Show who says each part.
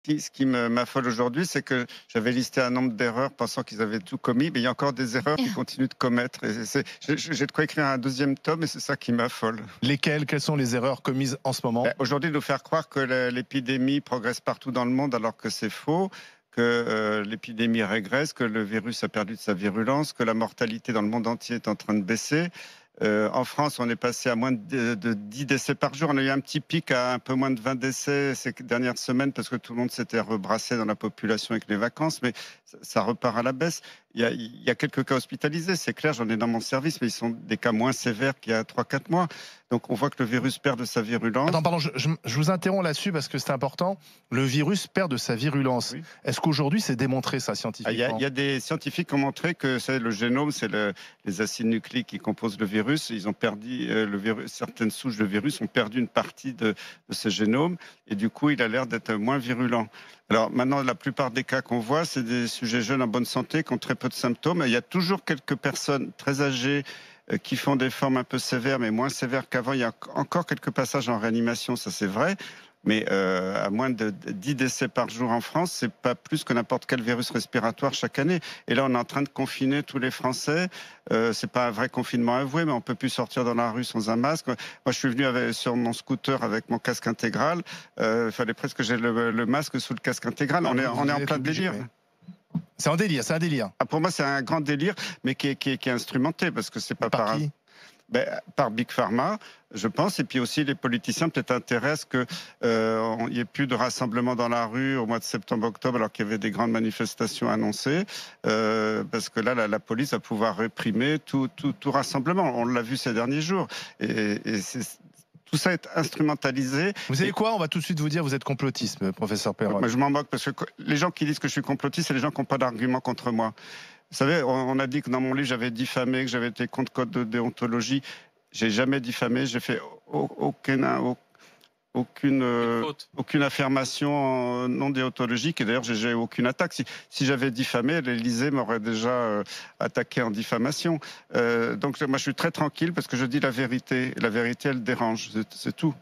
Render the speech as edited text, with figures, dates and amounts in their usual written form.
Speaker 1: Ce qui m'affole aujourd'hui, c'est que j'avais listé un nombre d'erreurs pensant qu'ils avaient tout commis, mais il y a encore des erreurs qu'ils continuent de commettre. J'ai de quoi écrire un deuxième tome et c'est ça qui m'affole.
Speaker 2: Lesquelles? Quelles sont les erreurs commises en ce moment?
Speaker 1: Aujourd'hui, nous faire croire que l'épidémie progresse partout dans le monde alors que c'est faux, que l'épidémie régresse, que le virus a perdu de sa virulence, que la mortalité dans le monde entier est en train de baisser. En France, on est passé à moins de 10 décès par jour. On a eu un petit pic à un peu moins de 20 décès ces dernières semaines parce que tout le monde s'était rebrassé dans la population avec les vacances, mais ça repart à la baisse. Il y a quelques cas hospitalisés, c'est clair, j'en ai dans mon service, mais ils sont des cas moins sévères qu'il y a 3-4 mois. Donc on voit que le virus perd de sa virulence.
Speaker 2: Attends, pardon, je vous interromps là-dessus parce que c'est important. Le virus perd de sa virulence. Oui. Est-ce qu'aujourd'hui c'est démontré ça scientifiquement?
Speaker 1: Il y a des scientifiques qui ont montré que le génome, c'est les acides nucléiques qui composent le virus. Ils ont perdu certaines souches de virus ont perdu une partie de ce génome et du coup il a l'air d'être moins virulent. Alors maintenant, la plupart des cas qu'on voit, c'est des sujets jeunes en bonne santé qui ont très peu de symptômes. Il y a toujours quelques personnes très âgées qui font des formes un peu sévères, mais moins sévères qu'avant. Il y a encore quelques passages en réanimation, ça c'est vrai. Mais à moins de 10 décès par jour en France, c'est pas plus que n'importe quel virus respiratoire chaque année. Et là, on est en train de confiner tous les Français. C'est pas un vrai confinement avoué, mais on peut plus sortir dans la rue sans un masque. Moi, je suis venu sur mon scooter avec mon casque intégral. Il fallait presque que j'ai le masque sous le casque intégral. On est en plein délire.
Speaker 2: C'est un délire, c'est un délire.
Speaker 1: Ah, pour moi, c'est un grand délire, mais qui est instrumenté, parce que c'est pas
Speaker 2: par qui?
Speaker 1: Par Big Pharma, je pense, et puis aussi les politiciens peut-être intéressent qu'il n'y ait plus de rassemblements dans la rue au mois de septembre-octobre alors qu'il y avait des grandes manifestations annoncées, parce que là, la police va pouvoir réprimer tout rassemblement. On l'a vu ces derniers jours. Tout ça est instrumentalisé.
Speaker 2: Vous savez quoi? On va tout de suite vous dire, vous êtes complotiste, professeur Perron.
Speaker 1: Moi, je m'en moque, parce que les gens qui disent que je suis complotiste, c'est les gens qui n'ont pas d'argument contre moi. Vous savez, on a dit que dans mon livre, j'avais diffamé, que j'avais été contre code de déontologie. J'ai jamais diffamé, j'ai fait aucune affirmation non déontologique. Et d'ailleurs, j'ai aucune attaque. Si j'avais diffamé, l'Élysée m'aurait déjà attaqué en diffamation. Donc moi, je suis très tranquille parce que je dis la vérité. Et la vérité, elle dérange, c'est tout.